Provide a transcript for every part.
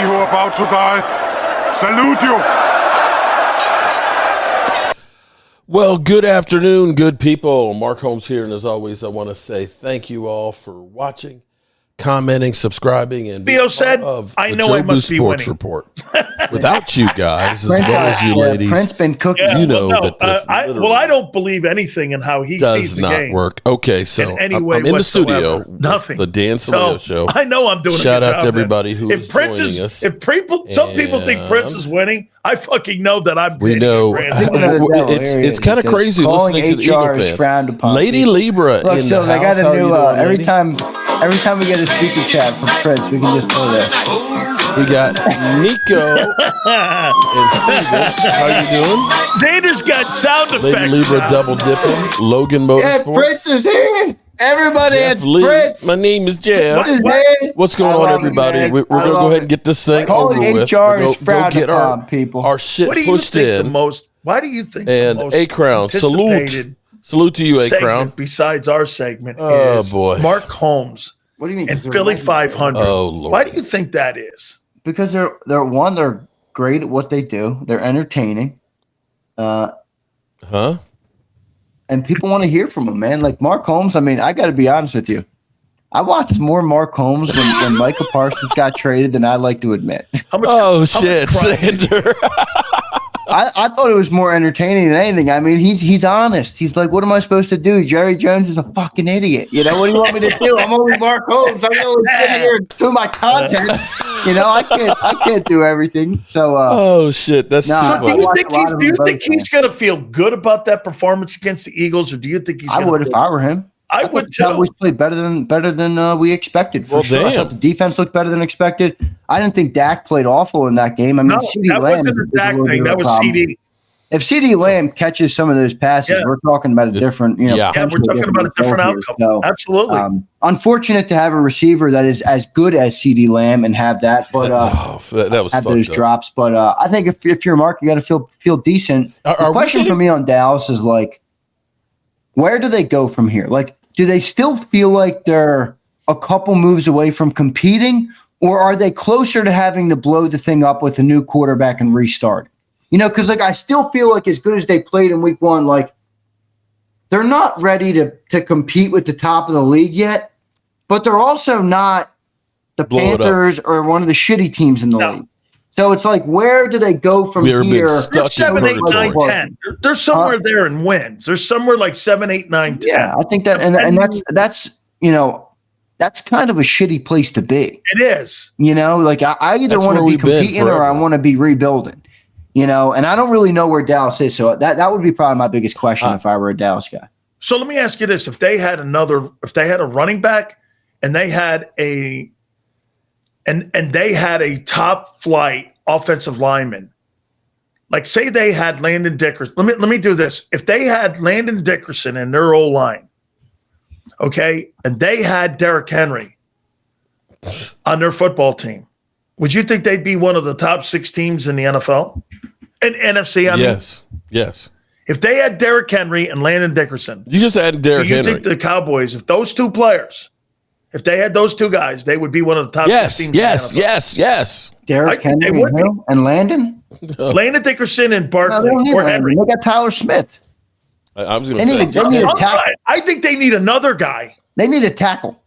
who are about to die salute you. Well, good afternoon, good people. Mark Holmes here, and as always, I want to say thank you all for watching, commenting, subscribing, and B.O. said, I know I must be winning. Report. Without you guys, as well as you ladies, Prince been cooking. You know that this I don't believe anything in how he does sees the not game work. Okay, so in any I'm way in the whatsoever. studio, Nothing. the Dan Selio show. I know I'm doing. Shout a good out job, to everybody who is joining us. If some people think Prince is winning, I fucking know that I'm. We know it's kind of crazy listening to the Eagle fans. Frowned upon Lady people. Libra. Look, in so the I got house. a new. How are you doing, Every time we get a super chat from Prince, we can just play this. We got Nico and Steven. How you doing? Xander's got sound effects. Lady Libra double dipping. Logan Motorsports. Yeah, Prince is here. Everybody, Jeff it's Lee. Prince. My name is Jeff. What's going on, everybody? We're going to go ahead and get this thing over with. HR is frowned upon, people. Our shit What do you pushed think in. the most? Why do you think And the most A-Crown, salute to you, A-Crown. Besides our segment, Oh, is boy. Mark Holmes What do you mean? and Philly.500. Oh, Lord. Why do you think that is? Because they're great at what they do. They're entertaining. Huh? And people want to hear from them, man. Like Mark Holmes, I mean, I got to be honest with you. I watched more Mark Holmes when Micah Parsons got traded than I like to admit. Shit, Sander. I thought it was more entertaining than anything. I mean, he's honest. He's like, what am I supposed to do? Jerry Jones is a fucking idiot. You know, what do you want me to do? I'm only Mark Holmes. I'm only sitting here and do my content. You know, I can't do everything. So shit, that's too funny. Do you think he's going to feel good about that performance against the Eagles, or do you think he's I would if I were him. I would too. Cowboys played better than we expected. For sure. Damn. I thought the defense looked better than expected. I didn't think Dak played awful in that game. I mean, CeeDee Lamb wasn't a Dak thing. That was CD. If CeeDee Lamb catches some of those passes, we're talking about a different, we're talking about a different outcome. So, absolutely. Unfortunate to have a receiver that is as good as CeeDee Lamb and have that, but that was have those up. drops. But I think if you're Mark, you got to feel decent. The question for me on Dallas is like, where do they go from here? Like, do they still feel like they're a couple moves away from competing, or are they closer to having to blow the thing up with a new quarterback and restart? You know, because like I still feel like as good as they played in week one, like they're not ready to compete with the top of the league yet, but they're also not the Panthers or one of the shitty teams in the league. So it's like, where do they go from here? They're 7, 8, 9, 10. They're somewhere there in wins. They're somewhere like 7, 8, 9, 10. Yeah, I think that, and that's you know, that's kind of a shitty place to be. It is. You know, like I either want to be competing or I want to be rebuilding. You know, and I don't really know where Dallas is. So that would be probably my biggest question if I were a Dallas guy. So let me ask you this: if they had a running back and they had a top flight offensive lineman, like say they had Landon Dickerson. Let me do this. If they had Landon Dickerson in their O line, okay, and they had Derrick Henry on their football team, would you think they'd be one of the top 6 teams in the NFL? And NFC, I mean. Yes. If they had Derrick Henry and Landon Dickerson. You just added Derrick Henry. Do you think the Cowboys, if those two players, if they had those two guys, they would be one of the top 6 teams in the NFL? Yes. Derrick Henry and Landon? Landon Dickerson and Barkley or Henry. They got Tyler Smith. I was going to say. They need a tackle. I think they need another guy. They need a tackle.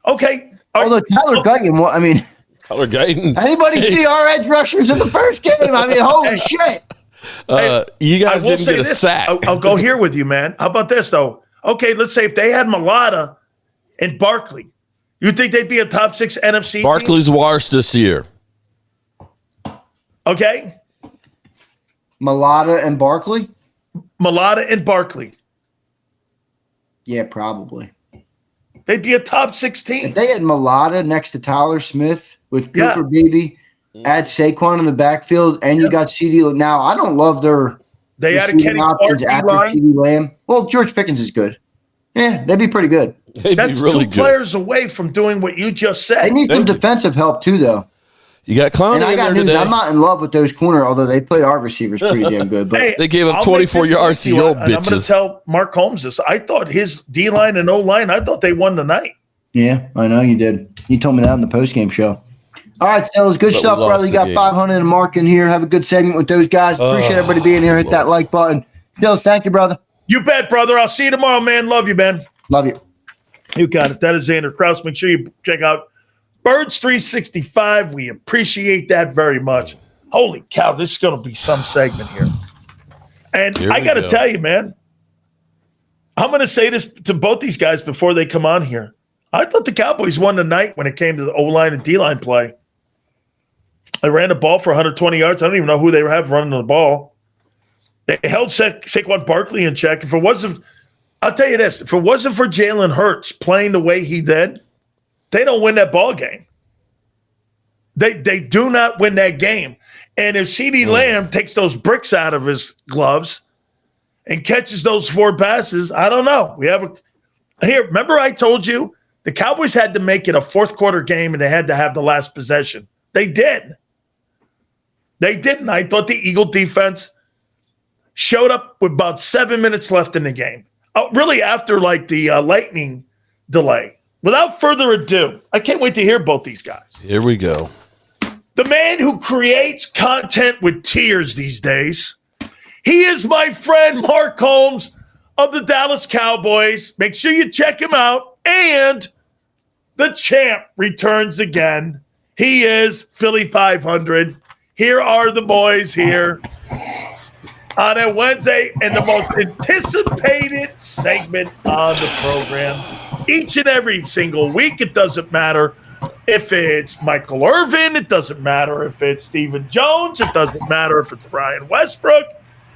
Okay. Although Tyler Guyton, I mean. Tyler Guyton. Anybody see our edge rushers in the first game? I mean, holy shit. You guys didn't get a sack. I'll go here with you, man. How about this, though? Okay, let's say if they had Mulata and Barkley, you think they'd be a top 6 NFC Barkley's team? worse this year. Okay. Mulata and Barkley? Mulata and Barkley. Yeah, probably. They'd be a top 6 team. If they had Mulata next to Tyler Smith with Cooper Beebe, add Saquon in the backfield, and you got CeeDee. Now, I don't love their they had a Kenny options after CeeDee Lamb. Well, George Pickens is good. Yeah, they'd be pretty good. That's really 2 players away from doing what you just said. They need some defensive help too, though. You got Clowney and I got news. Today. I'm not in love with those corner, although they played our receivers pretty damn good. But they gave up 24 yards to your bitches. I'm going to tell Mark Holmes this. I thought his D-line and O-line, I thought they won tonight. Yeah, I know you did. You told me that on the postgame show. All right, Stellas, good stuff, brother. You got 500 and Mark in here. Have a good segment with those guys. Appreciate everybody being here. Hit that like button. Stellas, thank you, brother. You bet, brother. I'll see you tomorrow, man. Love you, man. Love you. You got it. That is Xander Kraus. Make sure you check out Birds 365. We appreciate that very much. Holy cow, this is going to be some segment here. And I got to tell you, man, I'm going to say this to both these guys before they come on here. I thought the Cowboys won tonight when it came to the O-line and D-line play. They ran the ball for 120 yards. I don't even know who they have running the ball. They held Saquon Barkley in check. I'll tell you this, if it wasn't for Jalen Hurts playing the way he did, they don't win that ball game. They do not win that game. And if CeeDee Lamb takes those bricks out of his gloves and catches those 4 passes, I don't know. Remember I told you the Cowboys had to make it a fourth quarter game and they had to have the last possession. They did. They didn't. I thought the Eagle defense showed up with about 7 minutes left in the game. Really after like the lightning delay. Without further ado, I can't wait to hear both these guys. Here we go. The man who creates content with tears these days. He is my friend Mark Holmes of the Dallas Cowboys. Make sure you check him out. And the champ returns again. He is Philly.500. Here are the boys here on a Wednesday and the most anticipated segment on the program. Each and every single week, it doesn't matter if it's Michael Irvin, it doesn't matter if it's Stephen Jones, it doesn't matter if it's Brian Westbrook.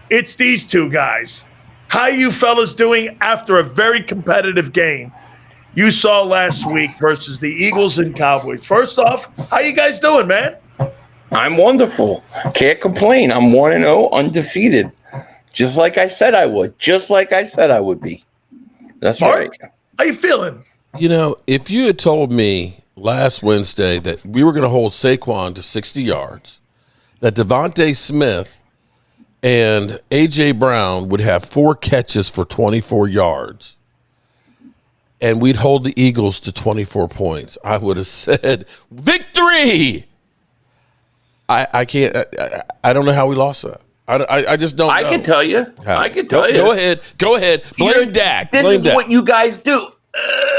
It's these two guys. How you fellas doing after a very competitive game you saw last week versus the Eagles and Cowboys? First off, how you guys doing, man? I'm wonderful. Can't complain. I'm 1-0, undefeated. Just like I said I would. Just like I said I would be. That's Mark, right. How you feeling? You know, if you had told me last Wednesday that we were going to hold Saquon to 60 yards, that Devontae Smith and A.J. Brown would have 4 catches for 24 yards, and we'd hold the Eagles to 24 points, I would have said, victory! I can't. I don't know how we lost that. I just don't know. I can tell you. How? I can tell you. Go ahead. Go ahead. Blame Dak. This Blame is Dak. what you guys do.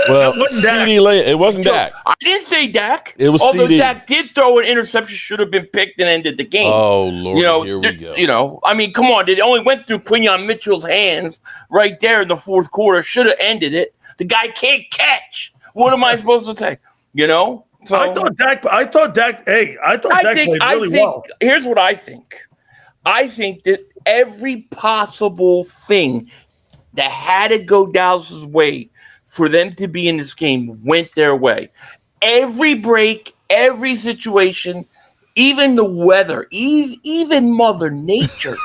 Well, CeeDee Lamb. It wasn't Dak. I didn't say Dak. It was Although CeeDee. Dak did throw an interception, should have been picked and ended the game. Oh, Lord, here we go. I mean, come on. It only went through Quinyon Mitchell's hands right there in the fourth quarter. Should have ended it. The guy can't catch. What am I supposed to say? So, I thought Dak played really well. Here's what I think. I think that every possible thing that had to go Dallas's way for them to be in this game went their way. Every break, every situation, even the weather, even Mother Nature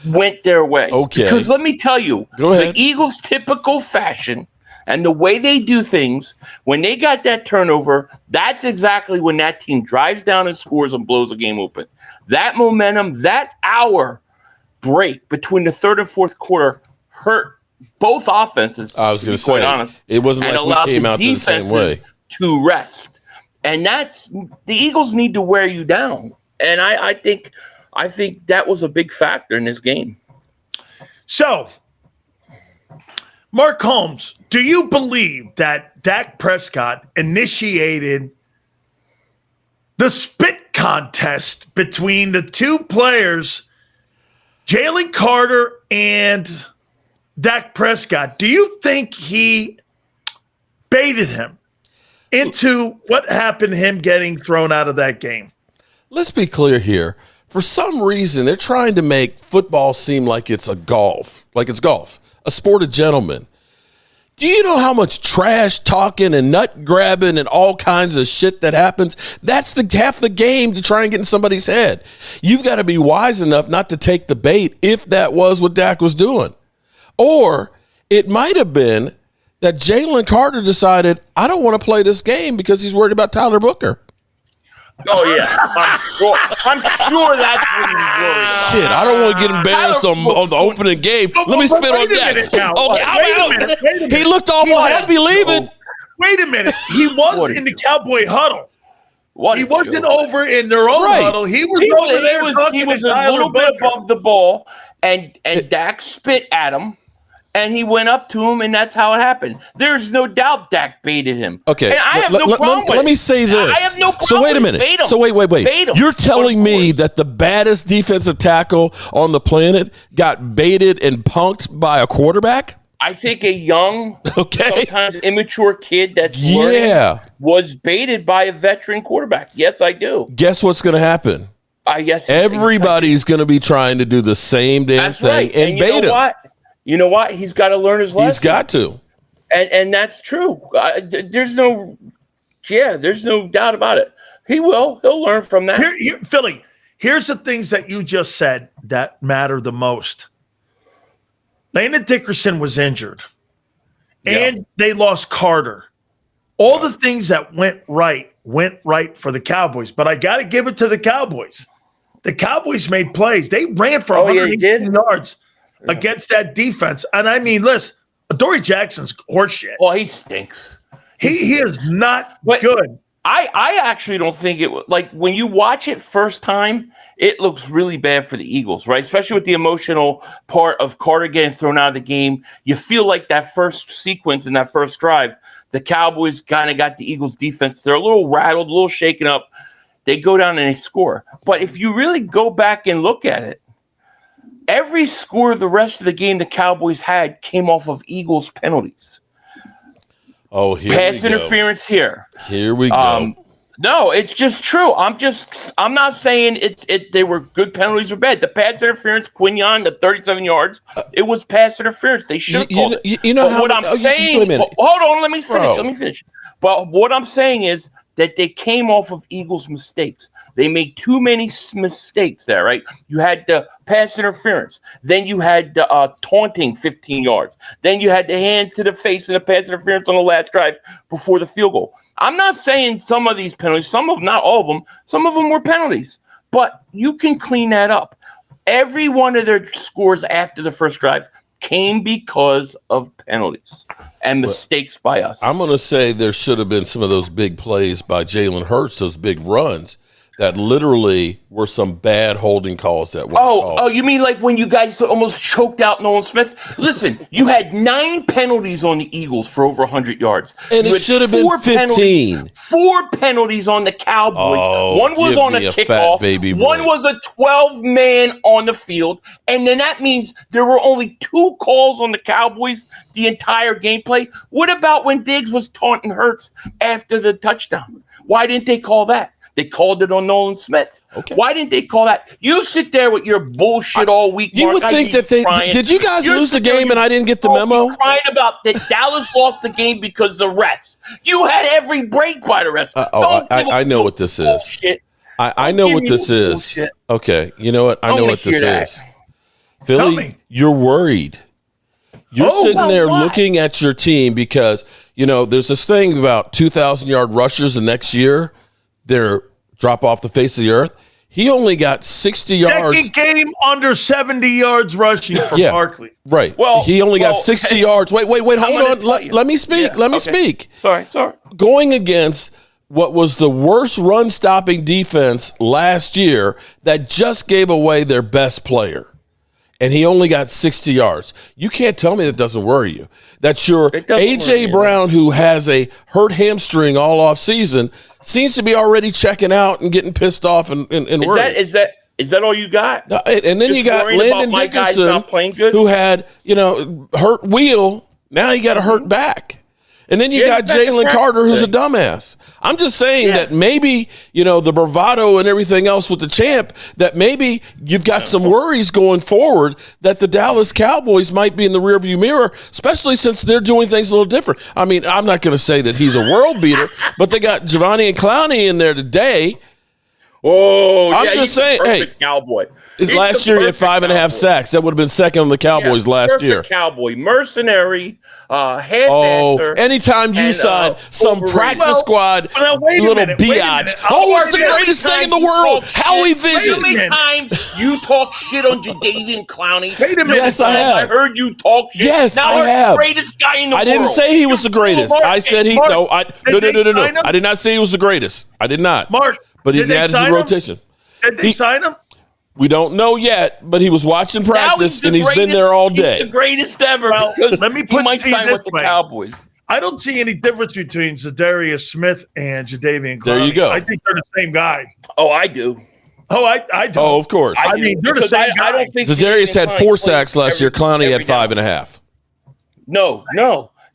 went their way. Okay. Because let me tell you, the Eagles' typical fashion and the way they do things, when they got that turnover, that's exactly when that team drives down and scores and blows the game open. That momentum, that hour break between the third and fourth quarter hurt both offenses. I was going to say, quite honest, it wasn't like we came out the same way. To rest, and that's the Eagles need to wear you down, and I think that was a big factor in this game. So, Mark Holmes, do you believe that Dak Prescott initiated the spit contest between the two players, Jalen Carter and Dak Prescott? Do you think he baited him into what happened to him getting thrown out of that game? Let's be clear here. For some reason, they're trying to make football seem like it's golf, a sport of gentlemen. Do you know how much trash talking and nut grabbing and all kinds of shit that happens? That's half the game to try and get in somebody's head. You've got to be wise enough not to take the bait if that was what Dak was doing. Or it might have been that Jalen Carter decided, I don't want to play this game because he's worried about Tyler Booker. Oh, yeah. I'm sure that's what he was worried about. Shit, I don't want to get embarrassed on the opening game. Let me spit on that. Okay, he looked awful happy leaving. Wait a minute. He was in the Cowboy huddle. What He a wasn't joke. over in their own Right. huddle. He was over there talking he was to a Tyler little bit Booker. above the ball, and Dak spit at him, and he went up to him, and that's how it happened. There's no doubt Dak baited him. Okay, and I have no problem with it. Let me say this. I have no problem. So wait a minute. Bait him. So wait. Bait him. You're telling me that the baddest defensive tackle on the planet got baited and punked by a quarterback? I think a young, sometimes immature kid that's learning was baited by a veteran quarterback. Yes, I do. Guess what's going to happen? Yes, everybody's going to be trying to do the same damn thing right. and bait him. What? You know what? He's got to learn his lesson. He's got to. And that's true. There's no doubt about it. He will. He'll learn from that. Philly, here's the things that you just said that matter the most. Landon Dickerson was injured, and they lost Carter. All the things that went right for the Cowboys, but I got to give it to the Cowboys. The Cowboys made plays. They ran for 118 yards against that defense. And I mean, listen, Adoree Jackson's horseshit. Oh, he stinks. He is not good. I actually don't think it was like when you watch it first time, it looks really bad for the Eagles, right? Especially with the emotional part of Carter getting thrown out of the game. You feel like that first sequence in that first drive, the Cowboys kind of got the Eagles defense. They're a little rattled, a little shaken up. They go down and they score. But if you really go back and look at it, every score the rest of the game the Cowboys had came off of Eagles penalties. Oh, here pass we go. Interference here. Here we go. No, it's just true. I'm not saying they were good penalties or bad. The pass interference, Quinion, the 37 yards, it was pass interference. They should have called it. You know what I'm saying. Hold on, let me finish. But what I'm saying is that they came off of Eagles' mistakes. They made too many mistakes there, right? You had the pass interference. Then you had the taunting 15 yards. Then you had the hands to the face and the pass interference on the last drive before the field goal. I'm not saying some of these penalties, not all of them, some of them were penalties. But you can clean that up. Every one of their scores after the first drive came because of penalties and mistakes by us. I'm going to say there should have been some of those big plays by Jalen Hurts, those big runs that literally were some bad holding calls that were called. Oh, you mean like when you guys almost choked out Nolan Smith? Listen, you had 9 penalties on the Eagles for over 100 yards. And it should have been 15. 4 penalties on the Cowboys. One was on a kickoff. One was a 12-man on the field. And then that means there were only 2 calls on the Cowboys the entire gameplay. What about when Diggs was taunting Hurts after the touchdown? Why didn't they call that? They called it on Nolan Smith. Okay. Why didn't they call that? You sit there with your bullshit all week. You would think that did you guys lose the game and I didn't get the memo? Crying about that Dallas lost the game because the refs. You had every break by the refs. I know what this is. I know what this is. Okay, you know what? I know what this is. Philly, you're worried. You're sitting there looking at your team because, there's this thing about 2,000-yard rushers the next year. They're drop off the face of the earth. He only got 60 yards. Second game under 70 yards rushing for Barkley. Right. Well, he only got 60 yards. Wait, hold on. Let me speak. Let me speak. Sorry. Going against what was the worst run-stopping defense last year that just gave away their best player. And he only got 60 yards. You can't tell me that doesn't worry you. That's your A.J. Brown, who has a hurt hamstring all off season, seems to be already checking out and getting pissed off and worried. Is that all you got? No, and then you got Landon Dickerson, who had hurt wheel. Now he got a hurt back. And then you got Jalen Carter, who's a dumbass. I'm just saying that maybe, the bravado and everything else with the champ, that maybe you've got some worries going forward that the Dallas Cowboys might be in the rearview mirror, especially since they're doing things a little different. I mean, I'm not going to say that he's a world beater, but they got Giovanni and Clowney in there today. Oh, I'm yeah, just saying, hey, Cowboy. Last year he had 5.5 sacks. That would have been second on the Cowboys last year. Cowboy, mercenary, half-asser. Anytime you sign some practice squad little biatch. It's the greatest thing in the world. Howie Vision. How many times you talk shit on Jadeveon Clowney? Wait a minute. Yes, I have. I heard you talk shit. Yes, now I have. The greatest guy in the world. I didn't say he was the greatest. I said no. I did not say he was the greatest. I did not. Mark, but he had his rotation. Did they sign him? We don't know yet, but he was watching practice, and he's been there all day. He's the greatest ever. Well, let me put he might sign with the Cowboys. I don't see any difference between Zadarius Smith and Jadeveon Clowney. There you go. I think they're the same guy. Oh, I do. Oh, I don't. Oh, of course. I mean, they're the same guy. I don't think Zadarius had 4 sacks last year. Clowney had 5.5. No.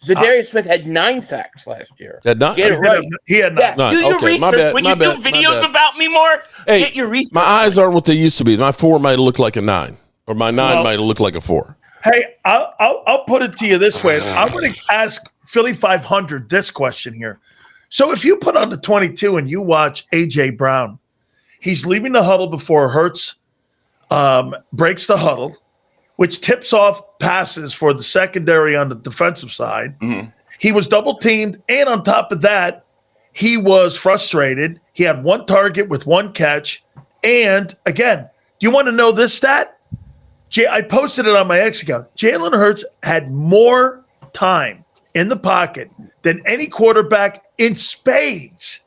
Zadarius Smith had 9 sacks last year. Had 9? Get it right. He had 9. Yeah, do your research. When you do videos about me, Mark, get your research. My eyes aren't what they used to be. My 4 might look like a 9, or my 9 might look like a 4. Hey, I'll put it to you this way. I'm going to ask Philly.500 this question here. So if you put on the 22 and you watch A.J. Brown, he's leaving the huddle before Hurts breaks the huddle, which tips off passes for the secondary on the defensive side. Mm-hmm. He was double teamed, and on top of that, he was frustrated. He had 1 target with 1 catch. And again, do you want to know this stat? I posted it on my X account. Jalen Hurts had more time in the pocket than any quarterback in spades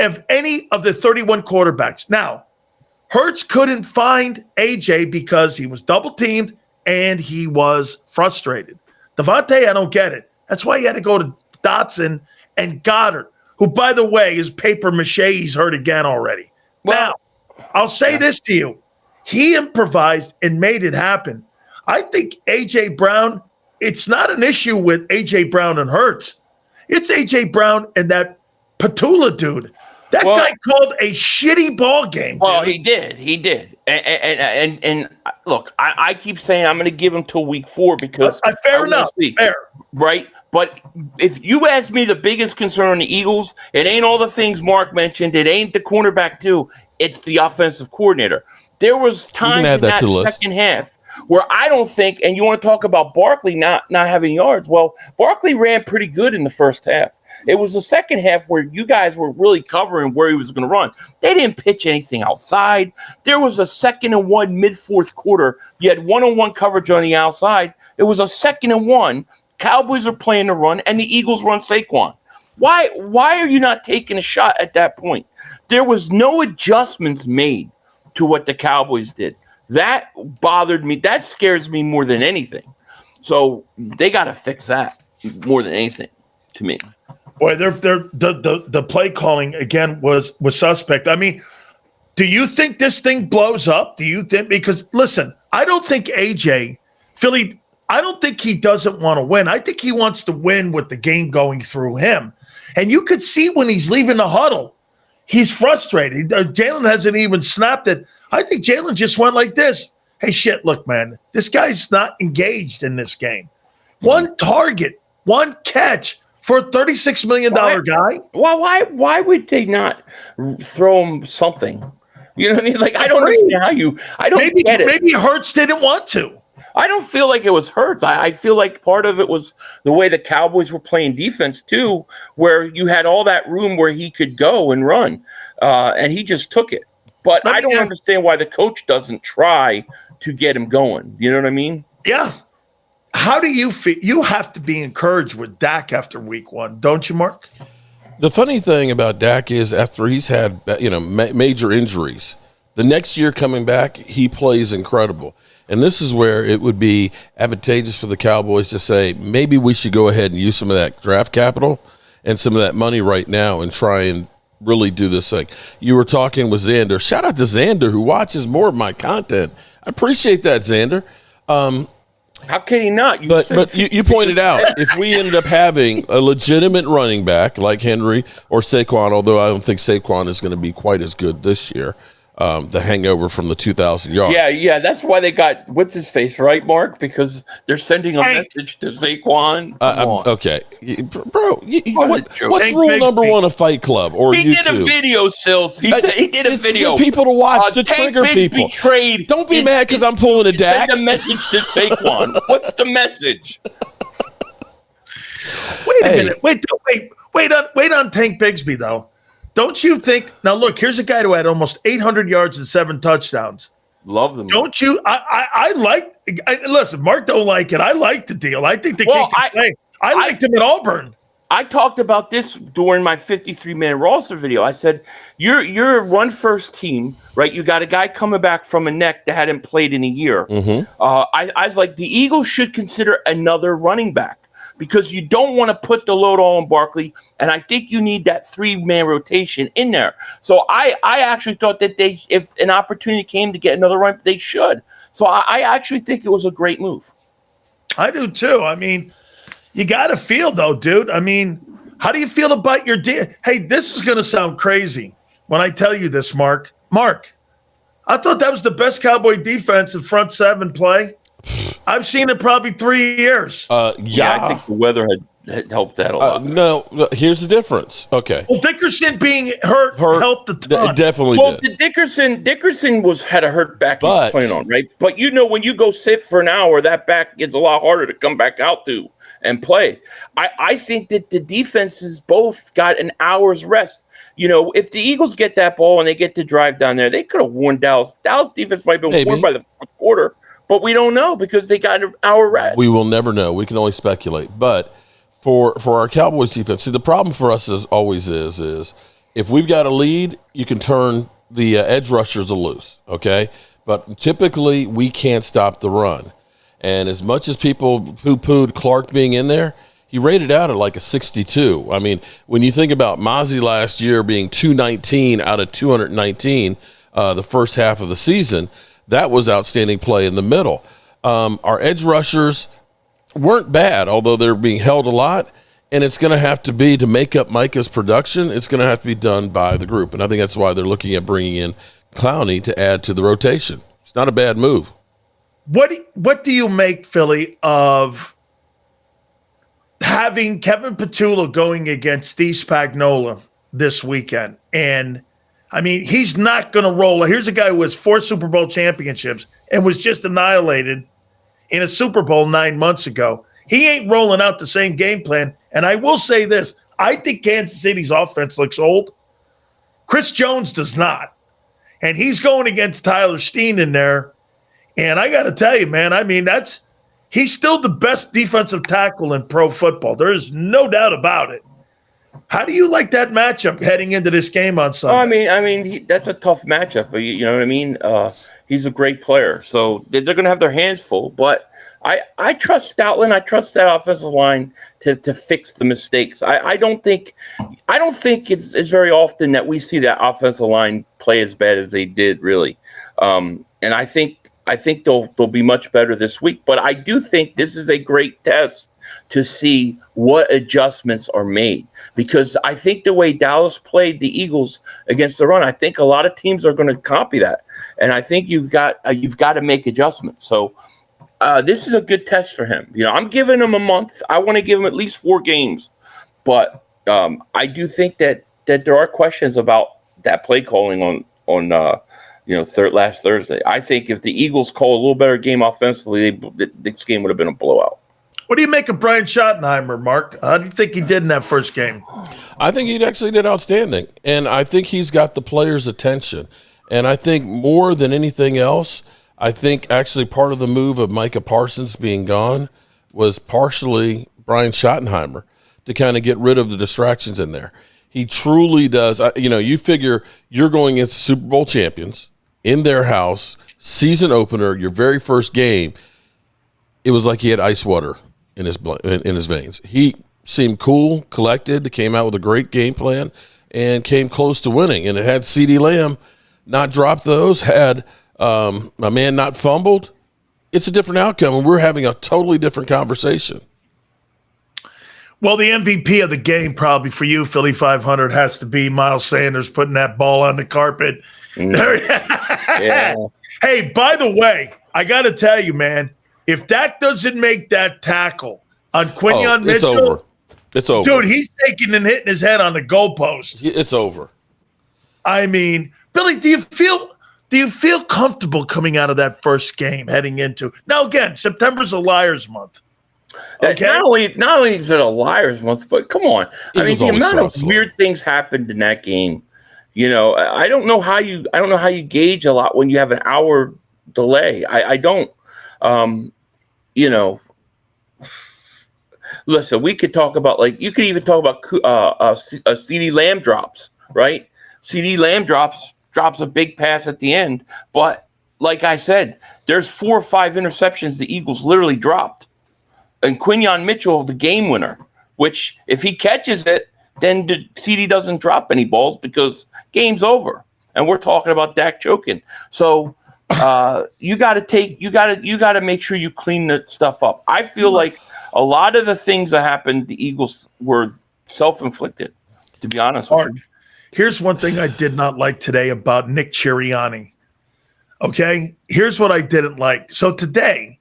of any of the 31 quarterbacks. Now, Hurts couldn't find AJ because he was double teamed and he was frustrated. Devontae, I don't get it. That's why he had to go to Dotson and Goddard, who, by the way, is paper mache. He's hurt again already. Well, now, I'll say this to you. He improvised and made it happen. I think A.J. Brown, it's not an issue with A.J. Brown and Hurts. It's A.J. Brown and that Petula dude. That guy called a shitty ball game. Well, he did. And look, I keep saying I'm going to give him till week 4 because fair enough. Fair. Right? But if you ask me the biggest concern on the Eagles, it ain't all the things Mark mentioned. It ain't the cornerback too. It's the offensive coordinator. There was time in that second half where I don't think, and you want to talk about Barkley not having yards. Well, Barkley ran pretty good in the first half. It was the second half where you guys were really covering where he was going to run. They didn't pitch anything outside. There was a 2nd and 1 mid-4th quarter. You had one-on-one coverage on the outside. It was a 2nd and 1. Cowboys are playing the run, and the Eagles run Saquon. Why are you not taking a shot at that point? There was no adjustments made to what the Cowboys did. That bothered me. That scares me more than anything. So they got to fix that more than anything to me. Boy, the play calling again was suspect. I mean, do you think this thing blows up? Do you think, because listen, I don't think AJ Philly, I don't think he doesn't want to win. I think he wants to win with the game going through him. And you could see when he's leaving the huddle, he's frustrated. Jalen hasn't even snapped it. I think Jalen just went like this. Hey, shit, look, man, this guy's not engaged in this game. 1 target, 1 catch for a $36 million guy. Well, why would they not throw him something? You know what I mean? Like, I don't understand how I don't get it. Maybe Hurts didn't want to. I don't feel like it was Hurts. I feel like part of it was the way the Cowboys were playing defense, too, where you had all that room where he could go and run, and he just took it. But I don't understand why the coach doesn't try to get him going. You know what I mean? Yeah. How do you feel? You have to be encouraged with Dak after week 1, don't you, Mark? The funny thing about Dak is after he's had major injuries, the next year coming back, he plays incredible. And this is where it would be advantageous for the Cowboys to say, maybe we should go ahead and use some of that draft capital and some of that money right now and try and really do this thing. You were talking with Xander. Shout out to Xander, who watches more of my content. I appreciate that, Xander. How can he not? But you pointed out, if we ended up having a legitimate running back like Henry or Saquon, although I don't think Saquon is going to be quite as good this year, the hangover from the 2,000 yards. Yeah. That's why they got what's his face, right, Mark? Because they're sending a message to Saquon. Okay, bro. What's Hank rule number one of Fight Club or he YouTube? Did a video, Sills. He said he did a video. For people to watch to Tank trigger Biggs people. Betrayed. Don't be mad because I'm pulling a Dak. Send a message to Saquon. What's the message? Wait a minute. Wait on Tank Bigsby though. Don't you think? Now look, here's a guy who had almost 800 yards and 7 touchdowns. Love them. Don't you? Listen, Mark don't like it. I like the deal. I think the kid can play. I liked him at Auburn. I talked about this during my 53-man roster video. I said, you're a run-first team, right? You got a guy coming back from a neck that hadn't played in a year. Mm-hmm. I was like, the Eagles should consider another running back because you don't want to put the load all on Barkley, and I think you need that 3-man rotation in there. So I actually thought that if an opportunity came to get another run, they should. So I actually think it was a great move. I do too. I mean, you got to feel though, dude. I mean, how do you feel about your deal? Hey, this is going to sound crazy when I tell you this, Mark. Mark, I thought that was the best Cowboy defense in front 7 play. I've seen it probably 3 years. I think the weather had helped that a lot. No, here's the difference. Okay. Well, Dickerson being hurt helped a ton. Definitely did. Dickerson had a hurt back he was But- playing on, right? But when you go sit for an hour, that back gets a lot harder to come back out to and play. I think that the defenses both got an hour's rest. If the Eagles get that ball and they get to drive down there, they could have worn Dallas. Dallas defense might have been worn by the fourth quarter, but we don't know because they got an hour rest. We will never know. We can only speculate. But for our Cowboys defense, see, the problem for us is if we've got a lead, you can turn the edge rushers loose, okay? But typically, we can't stop the run. And as much as people poo-pooed Clark being in there, he rated out at like a 62. I mean, when you think about Mozzie last year being 219 out of 219 the first half of the season, that was outstanding play in the middle. Our edge rushers weren't bad, although they're being held a lot. And it's going to have to be, to make up Micah's production, it's going to have to be done by the group. And I think that's why they're looking at bringing in Clowney to add to the rotation. It's not a bad move. What do you make, Philly, of having Kevin Petula going against Steve Spagnuolo this weekend? And, I mean, he's not going to roll. Here's a guy who has 4 Super Bowl championships and was just annihilated in a Super Bowl 9 months ago. He ain't rolling out the same game plan. And I will say this. I think Kansas City's offense looks old. Chris Jones does not. And he's going against Tyler Steen in there. And I got to tell you, man, I mean, he's still the best defensive tackle in pro football. There is no doubt about it. How do you like that matchup heading into this game on Sunday? I mean, that's a tough matchup. You know what I mean? He's a great player, so they're going to have their hands full. But I trust Stoutland. I trust that offensive line to fix the mistakes. I don't think it's very often that we see that offensive line play as bad as they did, really. And I think they'll be much better this week. But I do think this is a great test to see what adjustments are made, because I think the way Dallas played the Eagles against the run, I think a lot of teams are going to copy that, and I think you've got to make adjustments. So this is a good test for him. I'm giving him a month. I want to give him at least 4 games, but I do think that there are questions about that play calling on last Thursday. I think if the Eagles call a little better game offensively, this game would have been a blowout. What do you make of Brian Schottenheimer, Mark? How do you think he did in that first game? I think he actually did outstanding. And I think he's got the players' attention. And I think more than anything else, I think actually part of the move of Micah Parsons being gone was partially Brian Schottenheimer to kind of get rid of the distractions in there. He truly does. You figure you're going against Super Bowl champions in their house, season opener, your very first game. It was like he had ice water in his veins. He seemed cool, collected, came out with a great game plan, and came close to winning. And it had CeeDee Lamb not dropped those, had my man not fumbled. It's a different outcome, and we're having a totally different conversation. Well, the MVP of the game probably for you, Philly.500, has to be Miles Sanders putting that ball on the carpet. Yeah. Hey, by the way, I got to tell you, man, if Dak doesn't make that tackle on Quinyon Mitchell, it's over. It's over. Dude, he's taking and hitting his head on the goalpost. It's over. I mean, Billy, do you feel comfortable coming out of that first game heading into now? Again, September's a liar's month. Okay. Not only is it a liar's month, but come on. I mean, the amount of weird things happened in that game. You know, I don't know how you gauge a lot when you have an hour delay. I don't. You know, listen, we could talk about, like, you could even talk about CD Lamb drops, right? CD Lamb drops a big pass at the end, but like I said, there's 4 or 5 interceptions the Eagles literally dropped. And Quinyon Mitchell, the game winner, which if he catches it, then the CD doesn't drop any balls because game's over. And we're talking about Dak choking. So you got to make sure you clean that stuff up. I feel like a lot of the things that happened, the Eagles were self-inflicted, to be honest with you. Here's one thing I did not like today about Nick Sirianni. Okay? Here's what I didn't like. So today,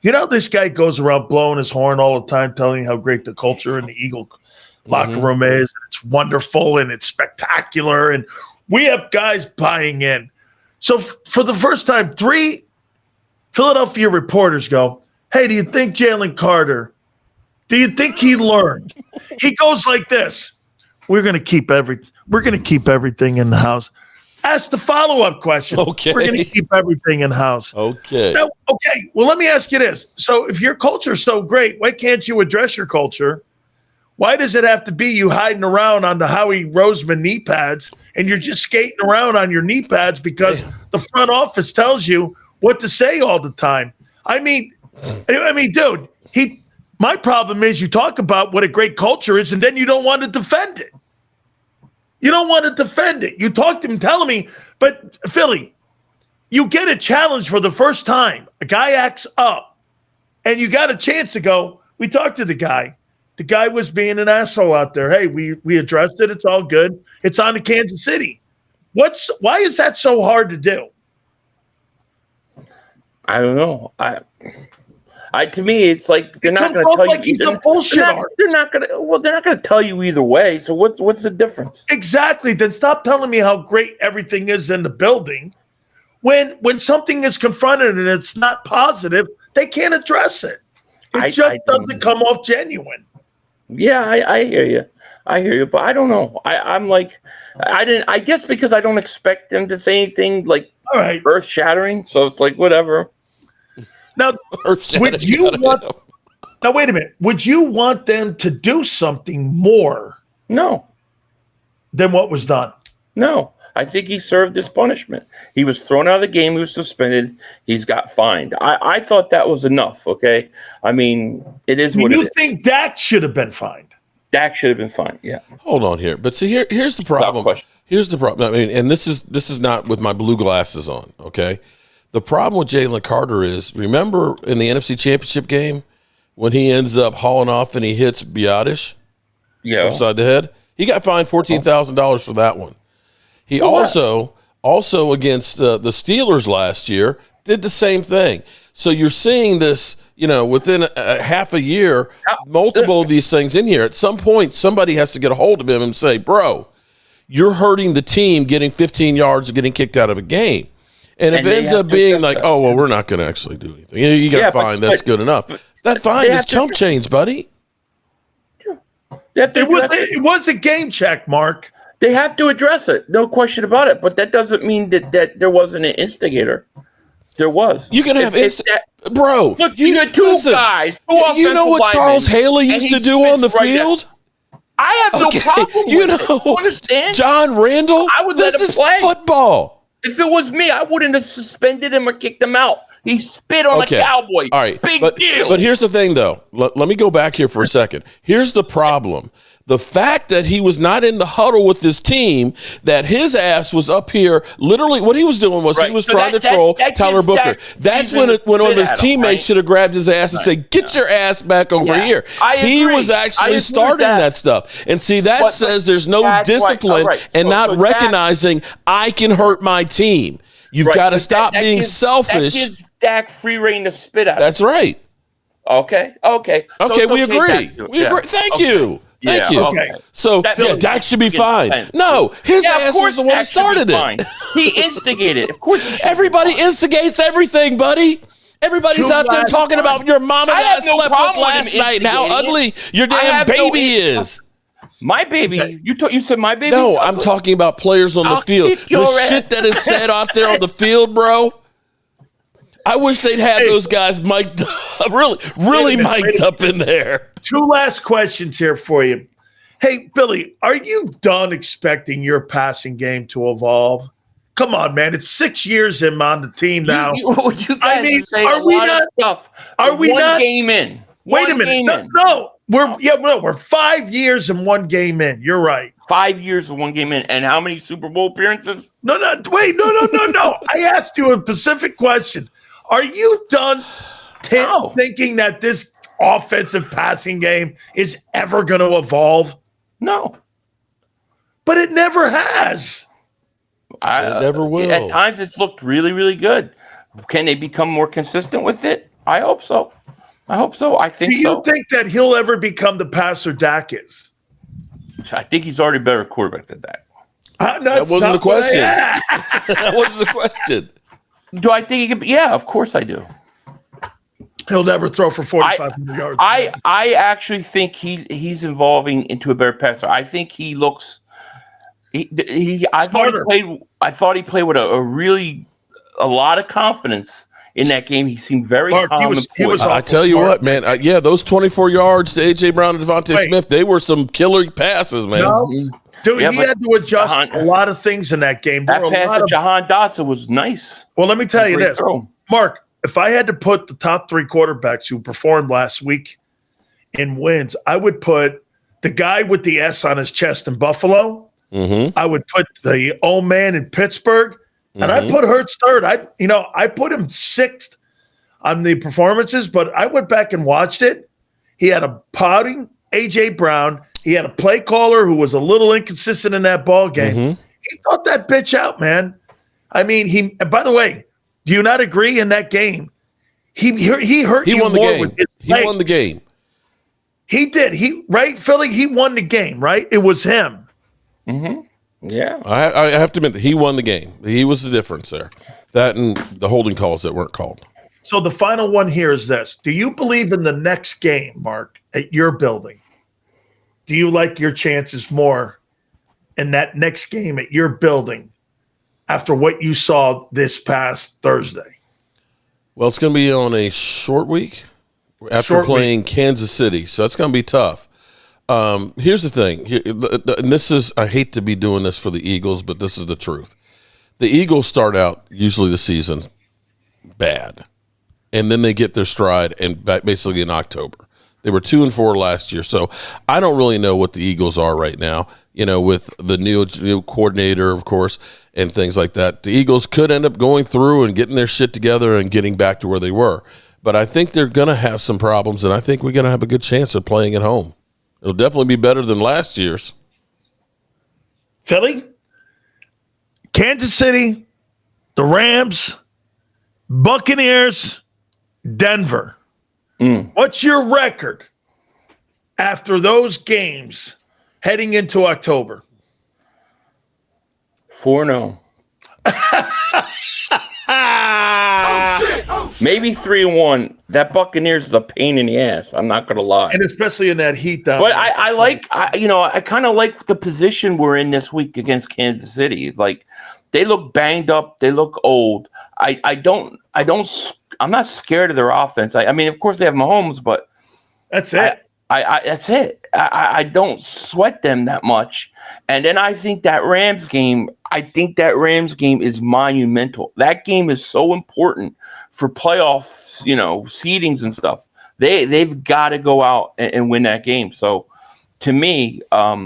you know, this guy goes around blowing his horn all the time, telling you how great the culture in the Eagle locker room is. It's wonderful and it's spectacular. And we have guys buying in. So for the first time, 3 Philadelphia reporters go, hey, do you think Jalen Carter, do you think he learned? He goes like this. We're going to keep everything in the house. Ask the follow-up question. Okay. We're going to keep everything in house. Okay. Now, okay. Well, let me ask you this. So if your culture is so great, why can't you address your culture? Why does it have to be you hiding around on the Howie Roseman knee pads and you're just skating around on your knee pads because the front office tells you what to say all the time? I mean, dude, my problem is you talk about what a great culture is and then you don't want to defend it. You don't want to defend it. You talk to him telling me, but Philly, you get a challenge for the first time. A guy acts up and you got a chance to go, we talked to the guy. The guy was being an asshole out there. Hey, we addressed it. It's all good. It's on to Kansas City. Why is that so hard to do? I don't know. To me, it's like they're not going to tell like you. He's a bullshit artist. They're not going to tell you either way. So what's the difference? Exactly. Then stop telling me how great everything is in the building. When something is confronted and it's not positive, they can't address it. It just doesn't come off genuine. Yeah, I hear you, but I don't know. I'm like, I guess because I don't expect them to say anything like earth shattering. So it's like whatever. Now, would you want? Now, wait a minute. Would you want them to do something more? No. Than what was done? No. I think he served his punishment. He was thrown out of the game. He was suspended. He's got fined. I thought that was enough. Okay. I mean, it is what it is. You think Dak should have been fined? Dak should have been fined. Yeah. Hold on here. But see, here's the problem. Here's the problem. I mean, and this is not with my blue glasses on. Okay. The problem with Jalen Carter is, remember in the NFC Championship game when he ends up hauling off and he hits Biadish upside the head? He got fined $14,000 for that one. He also against the Steelers last year did the same thing. So you're seeing this, within a half a year, multiple of these things in here. At some point, somebody has to get a hold of him and say, bro, you're hurting the team getting 15 yards and getting kicked out of a game. And if it ends up being like, oh, well, we're not going to actually do anything. You got fined. That's good enough. That fine is chump change, buddy. It was a game check, Mark. They have to address it. No question about it. But that doesn't mean that there wasn't an instigator. There was. You can have bro. Look, you got two guys. You know what Charles Haley used to do on the field? I have no problem with it. You understand? John Randall? I would let him play. Football. If it was me, I wouldn't have suspended him or kicked him out. He spit on a Cowboy. All right. Big deal. But here's the thing, though. Let me go back here for a second. Here's the problem. The fact that he was not in the huddle with his team, that his ass was up here, literally what he was doing was he was trying to troll Tyler Booker. That's when one of his teammates should have grabbed his ass and said, get your ass back over here. He was actually starting that stuff. And see, that says there's no discipline and not recognizing I can hurt my team. You've got to stop being selfish. That gives Dak free reign to spit out. That's right. Okay. We agree. We agree. Thank you. Thank you. Okay. So, Dak should be fine. No, his ass was the one who started it. He instigated. Of course. Everybody instigates everything, buddy. Everybody's out there talking about your mom and dad slept with last night and how ugly your damn baby is. My baby? You said my baby? No, I'm talking about players on the field. The shit that is said out there on the field, bro. I wish they'd have those guys mic'd up, really mic'd up in there. 2 last questions here for you. Hey, Billy, are you done expecting your passing game to evolve? Come on, man. It's 6 years in on the team now. You guys are we not stuff? Are we one not? Game in? Wait a minute. No. We're 5 years and 1 game in. You're right. 5 years and 1 game in. And how many Super Bowl appearances? No. Wait, no. I asked you a specific question. Are you done thinking that this offensive passing game is ever going to evolve? No. But it never has. It never will. At times it's looked really, really good. Can they become more consistent with it? I hope so. I think so. Do you think that he'll ever become the passer Dak is? I think he's already a better quarterback than Dak. That wasn't the question. That wasn't the question. Do I think he could? Yeah, of course I do. He'll never throw for 4,500 yards. I actually think he's evolving into a better passer. I think he looks. I thought he played with a lot of confidence in that game. He seemed very calm. He was I tell you what, man. Those 24 yards to A.J. Brown and Devontae Smith, they were some killer passes, man. No. Dude, he had to adjust a lot of things in that game. That pass to Jahan Dotson was nice. Well, let me tell you this. Mark, if I had to put the top 3 quarterbacks who performed last week in wins, I would put the guy with the S on his chest in Buffalo. Mm-hmm. I would put the old man in Pittsburgh. And I'd put Hurts third. I put him 6th on the performances, but I went back and watched it. He had a pouting A.J. Brown. He had a play caller who was a little inconsistent in that ball game. Mm-hmm. He thought that bitch out, man. I mean, by the way, do you not agree in that game? He hurt you more with his legs. He won the game. He did. Philly, he won the game, right? It was him. Mm-hmm. Yeah. I have to admit that he won the game. He was the difference there. That and the holding calls that weren't called. So the final one here is this. Do you believe in the next game, Mark, at your building? Do you like your chances more in that next game at your building after what you saw this past Thursday? Well, it's going to be on a short week after playing Kansas City, so it's going to be tough. Here's the thing, and this is, I hate to be doing this for the Eagles, but this is the truth. The Eagles start out usually the season bad, and then they get their stride, and basically in October. They were 2-4 last year, so I don't really know what the Eagles are right now. With the new coordinator, of course, and things like that. The Eagles could end up going through and getting their shit together and getting back to where they were. But I think they're going to have some problems, and I think we're going to have a good chance of playing at home. It'll definitely be better than last year's. Philly, Kansas City, the Rams, Buccaneers, Denver. What's your record after those games heading into October? 4-0. Maybe 3-1. That Buccaneers is a pain in the ass. I'm not gonna lie, and especially in that heat down. But I kind of like the position we're in this week against Kansas City. Like, they look banged up. They look old. I'm not scared of their offense. I mean, of course they have Mahomes, but that's it. That's it. I don't sweat them that much. And then I think that Rams game is monumental. That game is so important for playoff, seedings and stuff. They've got to go out and win that game. So to me, I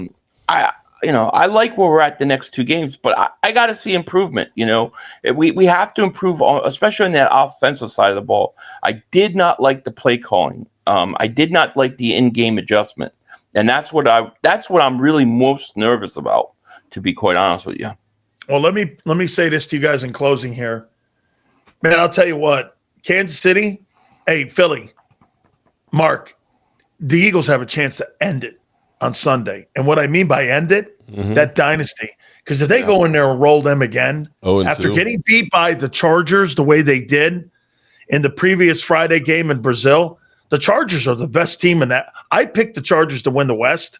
like where we're at the next two games, but I got to see improvement. We have to improve, especially on that offensive side of the ball. I did not like the play calling. I did not like the in-game adjustment, and that's what I'm really most nervous about, to be quite honest with you. Well, let me say this to you guys in closing here, man. I'll tell you what, Kansas City, hey Philly, Mark, the Eagles have a chance to end it on Sunday. And what I mean by end it, that dynasty. Because if they go in there and roll them again, after getting beat by the Chargers the way they did in the previous Friday game in Brazil, the Chargers are the best team in that. I picked the Chargers to win the West.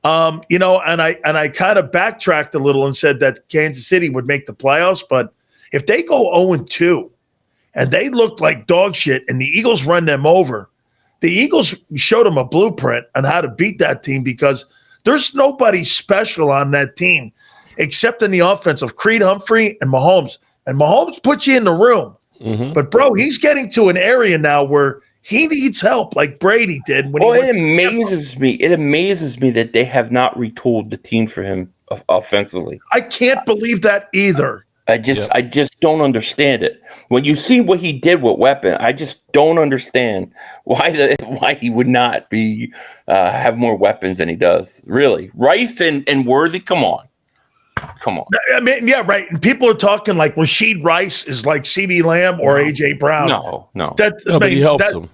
And I kind of backtracked a little and said that Kansas City would make the playoffs. But if they go 0-2 and they looked like dog shit and the Eagles run them over, the Eagles showed them a blueprint on how to beat that team, because there's nobody special on that team except in the offense of Creed Humphrey and Mahomes. And Mahomes puts you in the room. But, bro, he's getting to an area now where he needs help like Brady did. It amazes me. It amazes me that they have not retooled the team for him offensively. I can't believe that either. I just don't understand it. When you see what he did with Weapon, I just don't understand why he would not be have more weapons than he does. Really, Rice and Worthy. Come on. I mean, yeah, right. And people are talking like Rashid Rice is like CeeDee Lamb or AJ Brown. No. But he helps him.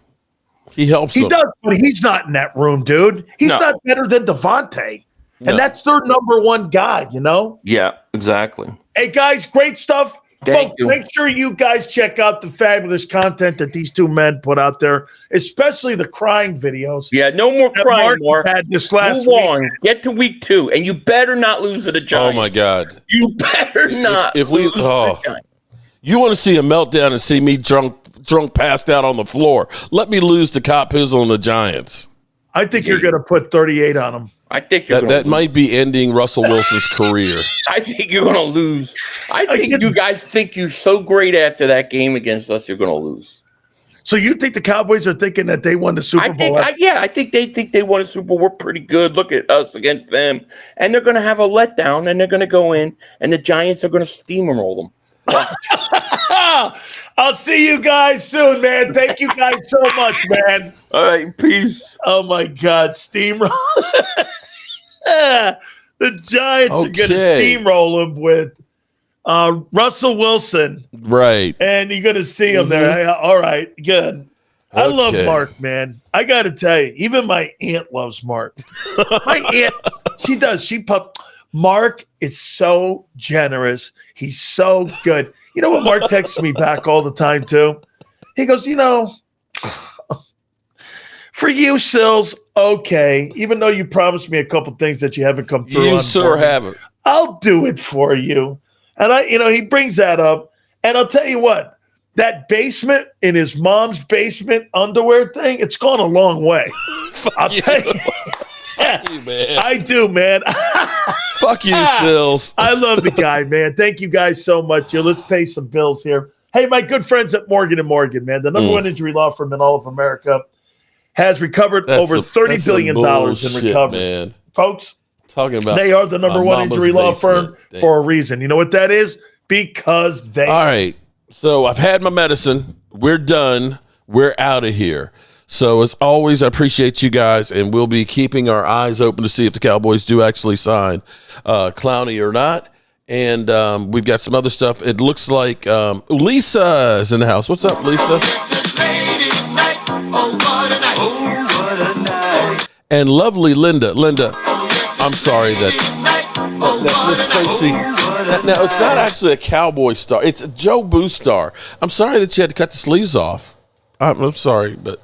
He helps him. He does, but he's not in that room, dude. He's not better than Devontae. And that's their number one guy, Yeah, exactly. Hey, guys, great stuff. Thank you. Make sure you guys check out the fabulous content that these two men put out there, especially the crying videos. Yeah, no more crying, Mark. Had this last Move on. Get to week 2, and you better not lose to the Giants. Oh, my God. You better not lose to the Giants. You want to see a meltdown and see me drunk passed out on the floor. Let me lose to Cop Pizzle and the Giants. I think you're going to put 38 on them. I think that might be ending Russell Wilson's career. I think you're going to lose. I think you guys think you're so great after that game against us, you're going to lose. So you think the Cowboys are thinking that they won the Super Bowl? I think they think they won a Super Bowl. We're pretty good. Look at us against them. And they're going to have a letdown, and they're going to go in, and the Giants are going to steamroll them. I'll see you guys soon, man. Thank you guys so much, man. All right, peace. Oh, my God. Steamroll. The Giants are going to steamroll him with Russell Wilson. Right. And you're going to see him there. All right, good. I love Mark, man. I got to tell you, even my aunt loves Mark. My aunt, she does. Mark is so generous. He's so good. You know what Mark texts me back all the time, too? He goes, for you, Sills, okay, even though you promised me a couple things that you haven't come through on. You sure haven't. I'll do it for you. And he brings that up. And I'll tell you what, that basement in his mom's basement underwear thing, it's gone a long way. I'll tell you. Fuck you, man. I do, man. Fuck you, Sills. I love the guy, man. Thank you guys so much. Here, let's pay some bills here. Hey, my good friends at Morgan & Morgan, man, the number one injury law firm in all of America, has recovered over $30 billion in recovery. Man. Folks, they are the number one injury law firm for a reason. You know what that is? Because they All right. So I've had my medicine. We're done. We're out of here. So as always, I appreciate you guys, and we'll be keeping our eyes open to see if the Cowboys do actually sign Clowney or not. And we've got some other stuff. It looks like Lisa is in the house. What's up, Lisa? And lovely Linda. I'm sorry that Miss Tracy. Now, it's not actually a Cowboy star. It's a Joe Boo star. I'm sorry that you had to cut the sleeves off. I'm sorry, but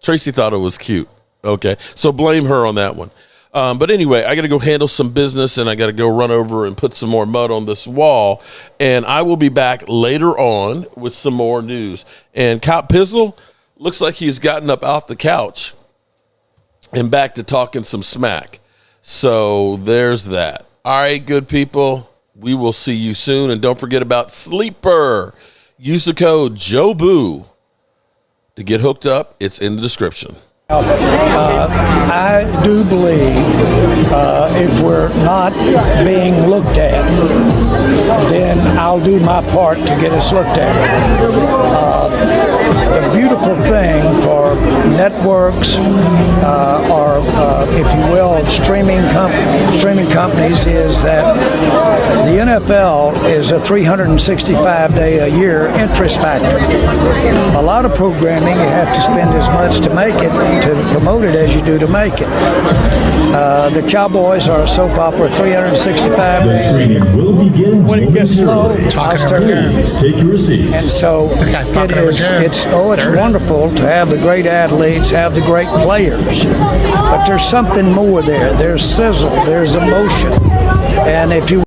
Tracy thought it was cute. Okay, so blame her on that one. But anyway, I got to go handle some business, and I got to go run over and put some more mud on this wall. And I will be back later on with some more news. And Cop Pizzle looks like he's gotten up off the couch and back to talking some smack. So there's that. All right, good people. We will see you soon. And don't forget about Sleeper. Use the code JOEBOO to get hooked up. It's in the description. I do believe if we're not being looked at, then I'll do my part to get us looked at. The beautiful thing for networks or, if you will, streaming companies is that the NFL is a 365-day-a-year interest factor. A lot of programming, you have to spend as much to make it, to promote it, as you do to make it. The Cowboys are a soap opera 365 days. The streaming will begin. When it gets low, Please take your seats. and so it's wonderful to have the great athletes, have the great players, but there's something more there. There's sizzle, there's emotion, and if you